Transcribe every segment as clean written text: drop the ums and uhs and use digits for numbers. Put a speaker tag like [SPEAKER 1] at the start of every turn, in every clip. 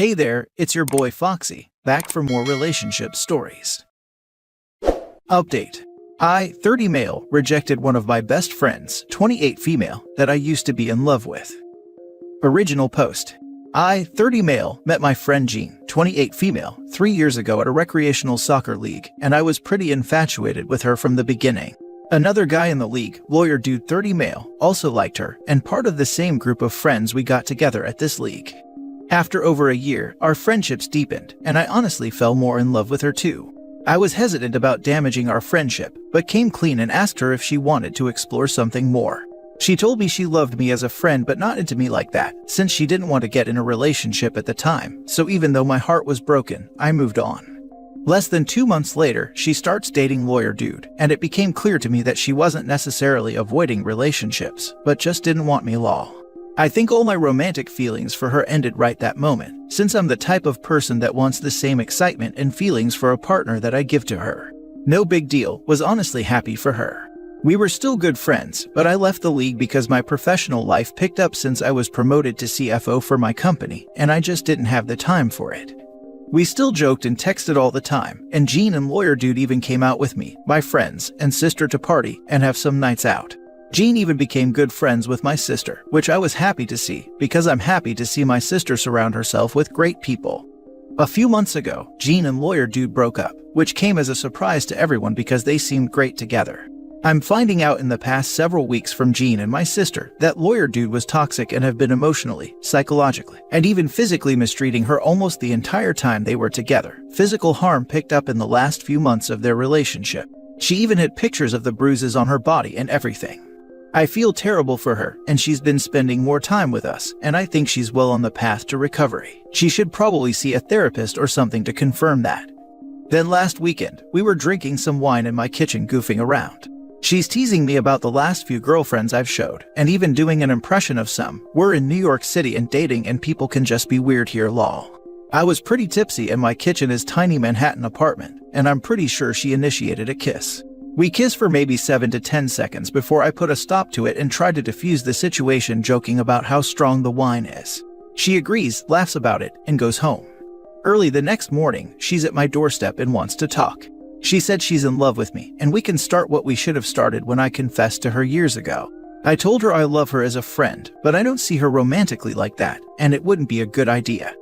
[SPEAKER 1] Hey there, it's your boy Foxy, back for more relationship stories. Update. I, 30 male, rejected one of my best friends, 28 female, that I used to be in love with. Original post. I, 30 male, met my friend Jean, 28 female, 3 years ago at a recreational soccer league, and I was pretty infatuated with her from the beginning. Another guy in the league, lawyer dude 30 male, also liked her, and part of the same group of friends we got together at this league. After over a year, our friendships deepened, and I honestly fell more in love with her too. I was hesitant about damaging our friendship, but came clean and asked her if she wanted to explore something more. She told me she loved me as a friend but not into me like that, since she didn't want to get in a relationship at the time, so even though my heart was broken, I moved on. Less than 2 months later, she starts dating lawyer dude, and it became clear to me that she wasn't necessarily avoiding relationships, but just didn't want me lol. I think all my romantic feelings for her ended right that moment, since I'm the type of person that wants the same excitement and feelings for a partner that I give to her. No big deal, was honestly happy for her. We were still good friends, but I left the league because my professional life picked up since I was promoted to CFO for my company, and I just didn't have the time for it. We still joked and texted all the time, and Jean and lawyer dude even came out with me, my friends, and sister to party and have some nights out. Jean even became good friends with my sister, which I was happy to see, because I'm happy to see my sister surround herself with great people. A few months ago, Jean and lawyer dude broke up, which came as a surprise to everyone because they seemed great together. I'm finding out in the past several weeks from Jean and my sister that lawyer dude was toxic and have been emotionally, psychologically, and even physically mistreating her almost the entire time they were together. Physical harm picked up in the last few months of their relationship. She even had pictures of the bruises on her body and everything. I feel terrible for her, and she's been spending more time with us, and I think she's well on the path to recovery. She should probably see a therapist or something to confirm that. Then last weekend, we were drinking some wine in my kitchen goofing around. She's teasing me about the last few girlfriends I've showed, and even doing an impression of some. We're in New York City and dating, and people can just be weird here lol. I was pretty tipsy and my kitchen is tiny Manhattan apartment, and I'm pretty sure she initiated a kiss. We kissed for maybe 7 to 10 seconds before I put a stop to it and tried to defuse the situation, joking about how strong the wine is. She agrees, laughs about it, and goes home. Early the next morning, she's at my doorstep and wants to talk. She said she's in love with me, and we can start what we should have started when I confessed to her years ago. I told her I love her as a friend, but I don't see her romantically like that, and it wouldn't be a good idea.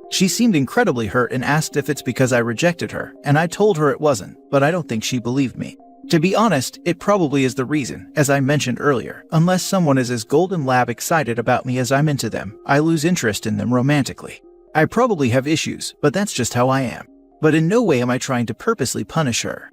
[SPEAKER 1] She seemed incredibly hurt and asked if it's because I rejected her, and I told her it wasn't, but I don't think she believed me. To be honest, it probably is the reason, as I mentioned earlier. Unless someone is as golden lab excited about me as I'm into them, I lose interest in them romantically. I probably have issues, but that's just how I am. But in no way am I trying to purposely punish her.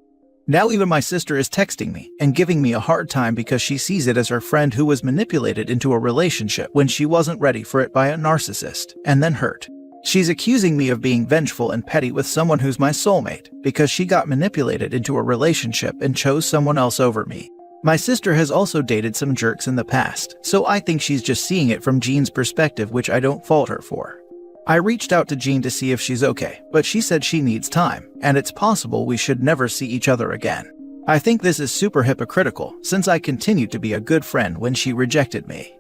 [SPEAKER 1] Now even my sister is texting me and giving me a hard time because she sees it as her friend who was manipulated into a relationship when she wasn't ready for it by a narcissist, and then hurt. She's accusing me of being vengeful and petty with someone who's my soulmate, because she got manipulated into a relationship and chose someone else over me. My sister has also dated some jerks in the past, so I think she's just seeing it from Jean's perspective, which I don't fault her for. I reached out to Jean to see if she's okay, but she said she needs time, and it's possible we should never see each other again. I think this is super hypocritical, since I continued to be a good friend when she rejected me.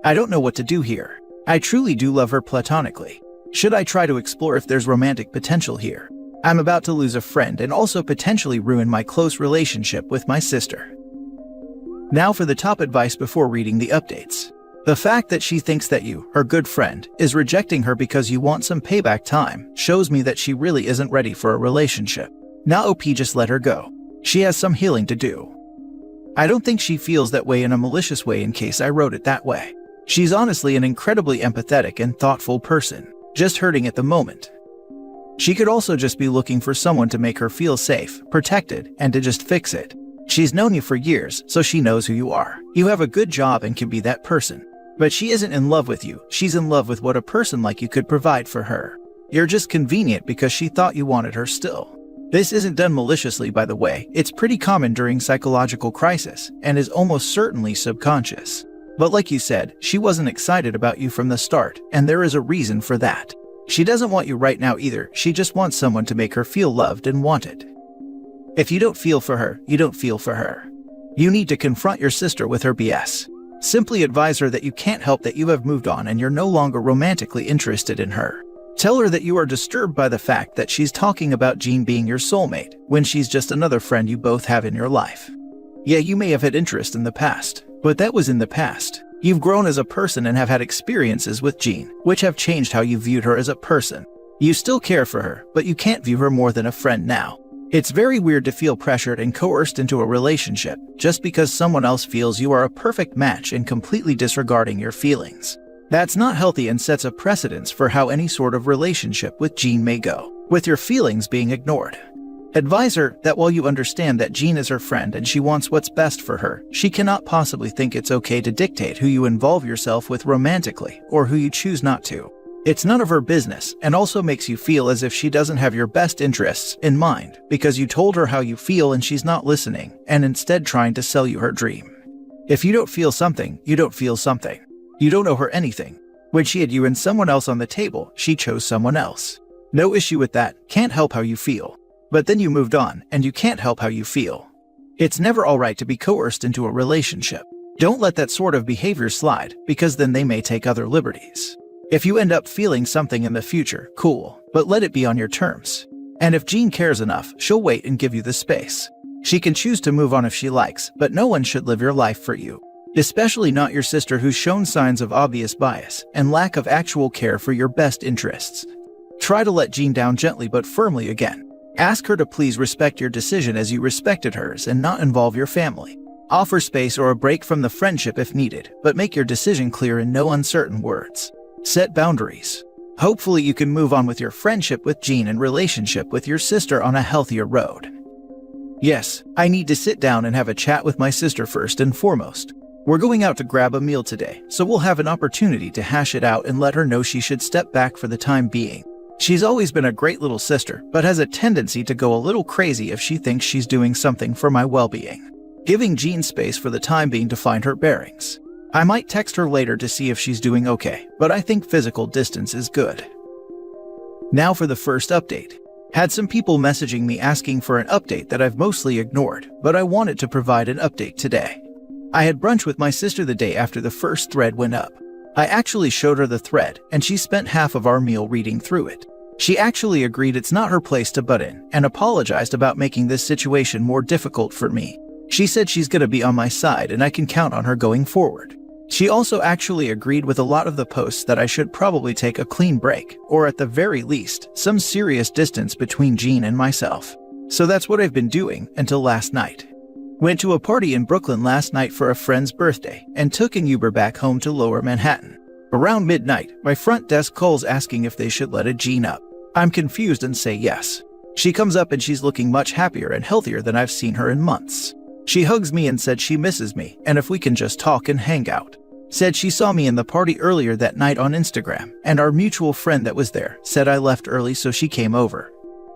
[SPEAKER 1] I don't know what to do here. I truly do love her platonically. Should I try to explore if there's romantic potential here? I'm about to lose a friend and also potentially ruin my close relationship with my sister. Now for the top advice before reading the updates. The fact that she thinks that you, her good friend, is rejecting her because you want some payback time shows me that she really isn't ready for a relationship. Now OP, just let her go. She has some healing to do. I don't think she feels that way in a malicious way in case I wrote it that way. She's honestly an incredibly empathetic and thoughtful person. Just hurting at the moment. She could also just be looking for someone to make her feel safe, protected, and to just fix it. She's known you for years, so she knows who you are. You have a good job and can be that person. But she isn't in love with you, she's in love with what a person like you could provide for her. You're just convenient because she thought you wanted her still. This isn't done maliciously, by the way. It's pretty common during psychological crisis, and is almost certainly subconscious. But like you said, she wasn't excited about you from the start, and there is a reason for that. She doesn't want you right now either, she just wants someone to make her feel loved and wanted. If you don't feel for her, you don't feel for her. You need to confront your sister with her BS. Simply advise her that you can't help that you have moved on and you're no longer romantically interested in her. Tell her that you are disturbed by the fact that she's talking about Jean being your soulmate when she's just another friend you both have in your life. Yeah, you may have had interest in the past, but that was in the past. You've grown as a person and have had experiences with Jean, which have changed how you viewed her as a person. You still care for her, but you can't view her more than a friend now. It's very weird to feel pressured and coerced into a relationship just because someone else feels you are a perfect match and completely disregarding your feelings. That's not healthy and sets a precedence for how any sort of relationship with Jean may go, with your feelings being ignored. Advise her that while you understand that Jean is her friend and she wants what's best for her, she cannot possibly think it's okay to dictate who you involve yourself with romantically or who you choose not to. It's none of her business and also makes you feel as if she doesn't have your best interests in mind because you told her how you feel and she's not listening and instead trying to sell you her dream. If you don't feel something, you don't feel something. You don't owe her anything. When she had you and someone else on the table, she chose someone else. No issue with that, can't help how you feel. But then you moved on, and you can't help how you feel. It's never alright to be coerced into a relationship. Don't let that sort of behavior slide, because then they may take other liberties. If you end up feeling something in the future, cool, but let it be on your terms. And if Jean cares enough, she'll wait and give you the space. She can choose to move on if she likes, but no one should live your life for you. Especially not your sister who's shown signs of obvious bias and lack of actual care for your best interests. Try to let Jean down gently but firmly again. Ask her to please respect your decision as you respected hers and not involve your family. Offer space or a break from the friendship if needed, but make your decision clear in no uncertain words. Set boundaries. Hopefully you can move on with your friendship with Jean and relationship with your sister on a healthier road. Yes, I need to sit down and have a chat with my sister first and foremost. We're going out to grab a meal today, so we'll have an opportunity to hash it out and let her know she should step back for the time being. She's always been a great little sister, but has a tendency to go a little crazy if she thinks she's doing something for my well-being. Giving Jean space for the time being to find her bearings. I might text her later to see if she's doing okay, but I think physical distance is good. Now for the first update. Had some people messaging me asking for an update that I've mostly ignored, but I wanted to provide an update today. I had brunch with my sister the day after the first thread went up. I actually showed her the thread, and she spent half of our meal reading through it. She actually agreed it's not her place to butt in, and apologized about making this situation more difficult for me. She said she's gonna be on my side and I can count on her going forward. She also actually agreed with a lot of the posts that I should probably take a clean break, or at the very least, some serious distance between Jean and myself. So that's what I've been doing until last night. Went to a party in Brooklyn last night for a friend's birthday and took an Uber back home to Lower Manhattan. Around midnight, my front desk calls asking if they should let a Jean up. I'm confused and say yes. She comes up and she's looking much happier and healthier than I've seen her in months. She hugs me and said she misses me and if we can just talk and hang out. Said she saw me in the party earlier that night on Instagram, and our mutual friend that was there said I left early so she came over.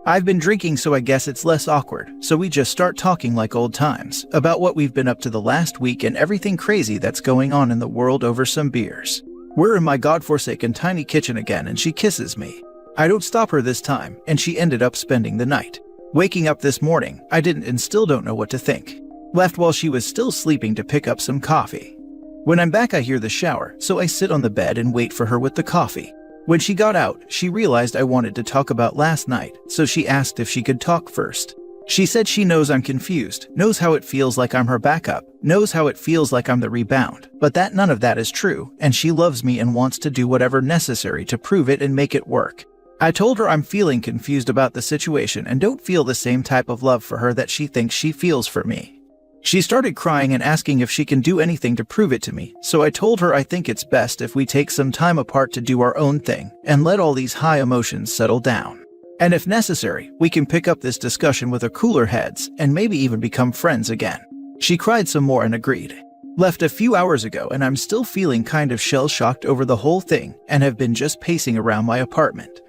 [SPEAKER 1] I've been drinking so I guess it's less awkward, so we just start talking like old times about what we've been up to the last week and everything crazy that's going on in the world over some beers. We're in my godforsaken tiny kitchen again and she kisses me. I don't stop her this time, and she ended up spending the night. Waking up this morning, I didn't and still don't know what to think. Left while she was still sleeping to pick up some coffee. When I'm back I hear the shower, so I sit on the bed and wait for her with the coffee. When she got out, she realized I wanted to talk about last night, so she asked if she could talk first. She said she knows I'm confused, knows how it feels like I'm her backup, knows how it feels like I'm the rebound, but that none of that is true, and she loves me and wants to do whatever necessary to prove it and make it work. I told her I'm feeling confused about the situation and don't feel the same type of love for her that she thinks she feels for me. She started crying and asking if she can do anything to prove it to me, so I told her I think it's best if we take some time apart to do our own thing and let all these high emotions settle down. And if necessary, we can pick up this discussion with a cooler heads and maybe even become friends again. She cried some more and agreed. Left a few hours ago and I'm still feeling kind of shell-shocked over the whole thing and have been just pacing around my apartment.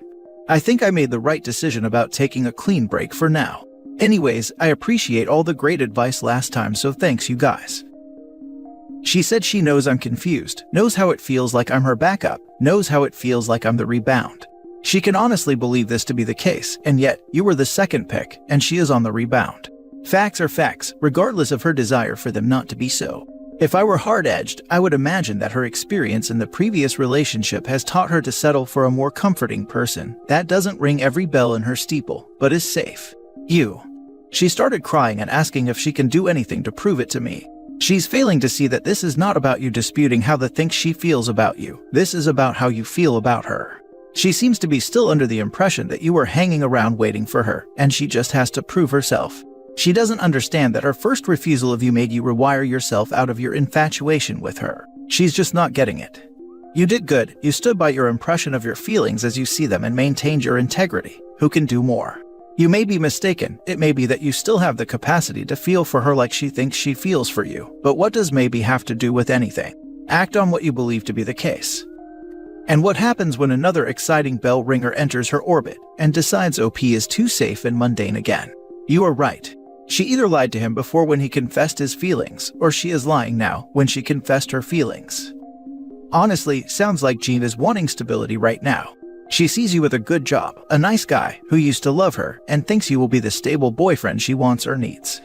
[SPEAKER 1] I think I made the right decision about taking a clean break for now. Anyways, I appreciate all the great advice last time, so thanks you guys. She said she knows I'm confused, knows how it feels like I'm her backup, knows how it feels like I'm the rebound. She can honestly believe this to be the case, and yet, you were the second pick, and she is on the rebound. Facts are facts, regardless of her desire for them not to be so. If I were hard-edged, I would imagine that her experience in the previous relationship has taught her to settle for a more comforting person that doesn't ring every bell in her steeple, but is safe. You. She started crying and asking if she can do anything to prove it to me. She's failing to see that this is not about you disputing how the things she feels about you. This is about how you feel about her. She seems to be still under the impression that you are hanging around waiting for her, and she just has to prove herself. She doesn't understand that her first refusal of you made you rewire yourself out of your infatuation with her. She's just not getting it. You did good. You stood by your impression of your feelings as you see them and maintained your integrity. Who can do more? You may be mistaken. It may be that you still have the capacity to feel for her like she thinks she feels for you. But what does maybe have to do with anything? Act on what you believe to be the case. And what happens when another exciting bell ringer enters her orbit and decides OP is too safe and mundane again? You are right. She either lied to him before when he confessed his feelings, or she is lying now when she confessed her feelings. Honestly, sounds like Jean is wanting stability right now. She sees you with a good job, a nice guy who used to love her, and thinks you will be the stable boyfriend she wants or needs.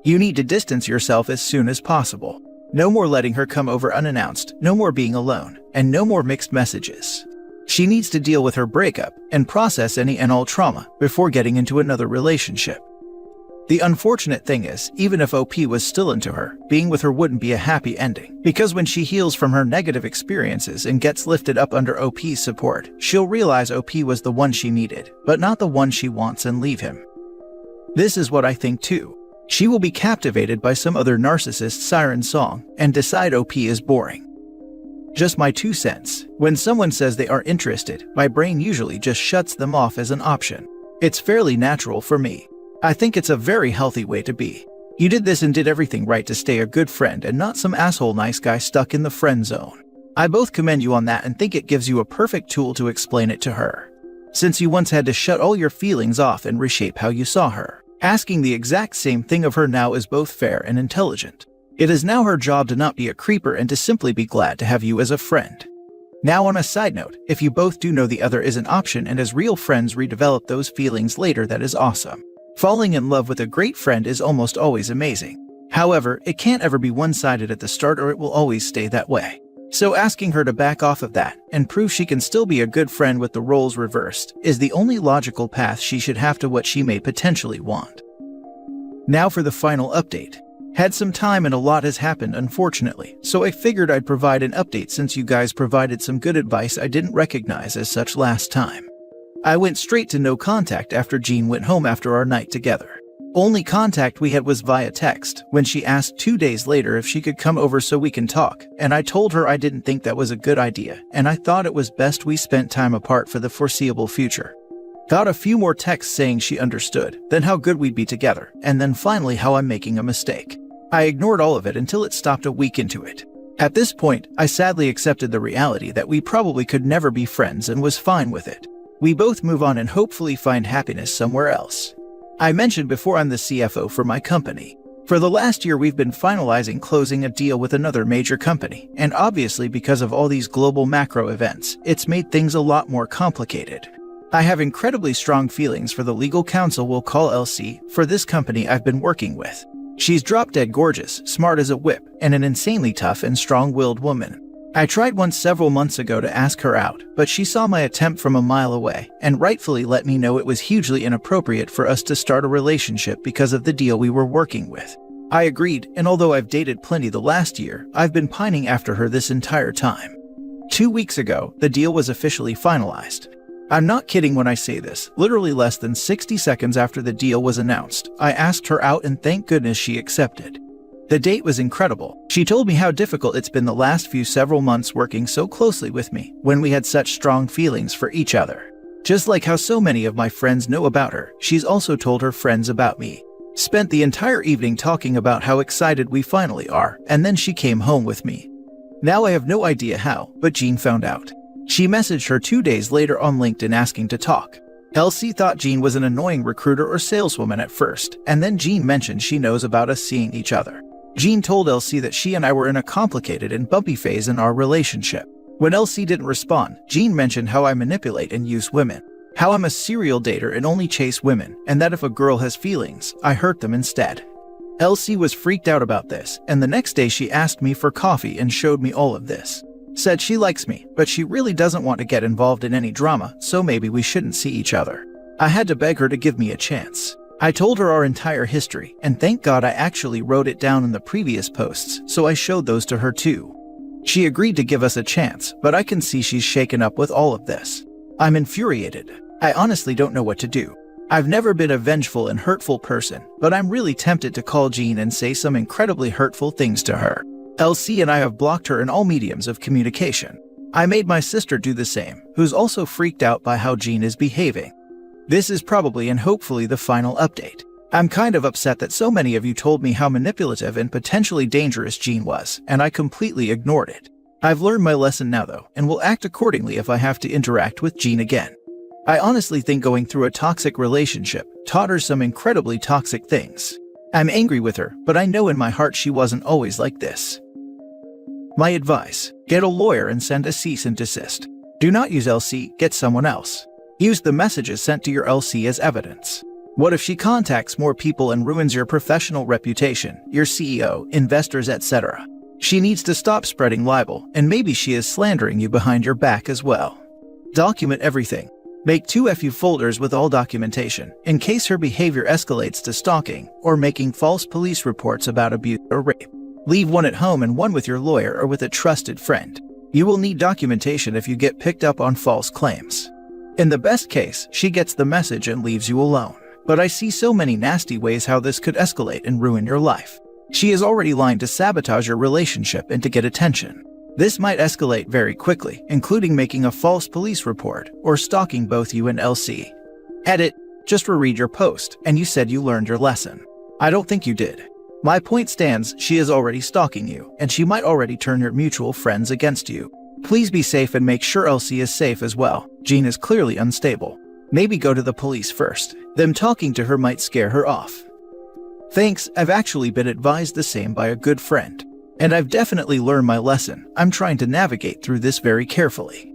[SPEAKER 1] You need to distance yourself as soon as possible. No more letting her come over unannounced, no more being alone, and no more mixed messages. She needs to deal with her breakup and process any and all trauma before getting into another relationship. The unfortunate thing is, even if OP was still into her, being with her wouldn't be a happy ending, because when she heals from her negative experiences and gets lifted up under OP's support, she'll realize OP was the one she needed, but not the one she wants, and leave him. This is what I think too. She will be captivated by some other narcissist's siren song and decide OP is boring. Just my 2 cents. When someone says they are interested, my brain usually just shuts them off as an option. It's fairly natural for me. I think it's a very healthy way to be. You did this and did everything right to stay a good friend and not some asshole nice guy stuck in the friend zone. I both commend you on that and think it gives you a perfect tool to explain it to her. Since you once had to shut all your feelings off and reshape how you saw her, asking the exact same thing of her now is both fair and intelligent. It is now her job to not be a creeper and to simply be glad to have you as a friend. Now on a side note, if you both do know the other is an option and as real friends redevelop those feelings later, that is awesome. Falling in love with a great friend is almost always amazing. However, it can't ever be one-sided at the start or it will always stay that way. So asking her to back off of that and prove she can still be a good friend with the roles reversed is the only logical path she should have to what she may potentially want. Now for the final update. Had some time and a lot has happened unfortunately, so I figured I'd provide an update since you guys provided some good advice I didn't recognize as such last time. I went straight to no contact after Jean went home after our night together. Only contact we had was via text, when she asked 2 days later if she could come over so we can talk, and I told her I didn't think that was a good idea, and I thought it was best we spent time apart for the foreseeable future. Got a few more texts saying she understood, then how good we'd be together, and then finally how I'm making a mistake. I ignored all of it until it stopped a week into it. At this point, I sadly accepted the reality that we probably could never be friends and was fine with it. We both move on and hopefully find happiness somewhere else. I mentioned before I'm the CFO for my company. For the last year we've been finalizing closing a deal with another major company, and obviously because of all these global macro events, it's made things a lot more complicated. I have incredibly strong feelings for the legal counsel we'll call LC for this company I've been working with. She's drop-dead gorgeous, smart as a whip, and an insanely tough and strong-willed woman. I tried once several months ago to ask her out, but she saw my attempt from a mile away and rightfully let me know it was hugely inappropriate for us to start a relationship because of the deal we were working with. I agreed, and although I've dated plenty the last year, I've been pining after her this entire time. 2 weeks ago, the deal was officially finalized. I'm not kidding when I say this, literally less than 60 seconds after the deal was announced, I asked her out and thank goodness she accepted. The date was incredible. She told me how difficult it's been the last several months working so closely with me when we had such strong feelings for each other. Just like how so many of my friends know about her, she's also told her friends about me. Spent the entire evening talking about how excited we finally are, and then she came home with me. Now I have no idea how, but Jean found out. She messaged her 2 days later on LinkedIn asking to talk. LC thought Jean was an annoying recruiter or saleswoman at first, and then Jean mentioned she knows about us seeing each other. Jean told LC that she and I were in a complicated and bumpy phase in our relationship. When LC didn't respond, Jean mentioned how I manipulate and use women, how I'm a serial dater and only chase women, and that if a girl has feelings, I hurt them instead. Elsie was freaked out about this, and the next day she asked me for coffee and showed me all of this. Said she likes me, but she really doesn't want to get involved in any drama, so maybe we shouldn't see each other. I had to beg her to give me a chance. I told her our entire history, and thank God I actually wrote it down in the previous posts, so I showed those to her too. She agreed to give us a chance, but I can see she's shaken up with all of this. I'm infuriated. I honestly don't know what to do. I've never been a vengeful and hurtful person, but I'm really tempted to call Jean and say some incredibly hurtful things to her. Elsie and I have blocked her in all mediums of communication. I made my sister do the same, who's also freaked out by how Jean is behaving. This is probably and hopefully the final update. I'm kind of upset that so many of you told me how manipulative and potentially dangerous Jean was, and I completely ignored it. I've learned my lesson now though, and will act accordingly if I have to interact with Jean again. I honestly think going through a toxic relationship taught her some incredibly toxic things. I'm angry with her, but I know in my heart she wasn't always like this. My advice: get a lawyer and send a cease and desist. Do not use Elsie, get someone else. Use the messages sent to your Elsie as evidence. What if she contacts more people and ruins your professional reputation, your CEO, investors, etc.? She needs to stop spreading libel, and maybe she is slandering you behind your back as well. Document everything. Make 2 FU folders with all documentation, in case her behavior escalates to stalking or making false police reports about abuse or rape. Leave one at home and one with your lawyer or with a trusted friend. You will need documentation if you get picked up on false claims. In the best case, she gets the message and leaves you alone. But I see so many nasty ways how this could escalate and ruin your life. She is already lying to sabotage your relationship and to get attention. This might escalate very quickly, including making a false police report or stalking both you and Elsie. Edit: just reread your post, and you said you learned your lesson. I don't think you did. My point stands, she is already stalking you, and she might already turn your mutual friends against you. Please be safe and make sure Elsie is safe as well. Jean is clearly unstable. Maybe go to the police first. Them talking to her might scare her off. Thanks, I've actually been advised the same by a good friend. And I've definitely learned my lesson. I'm trying to navigate through this very carefully.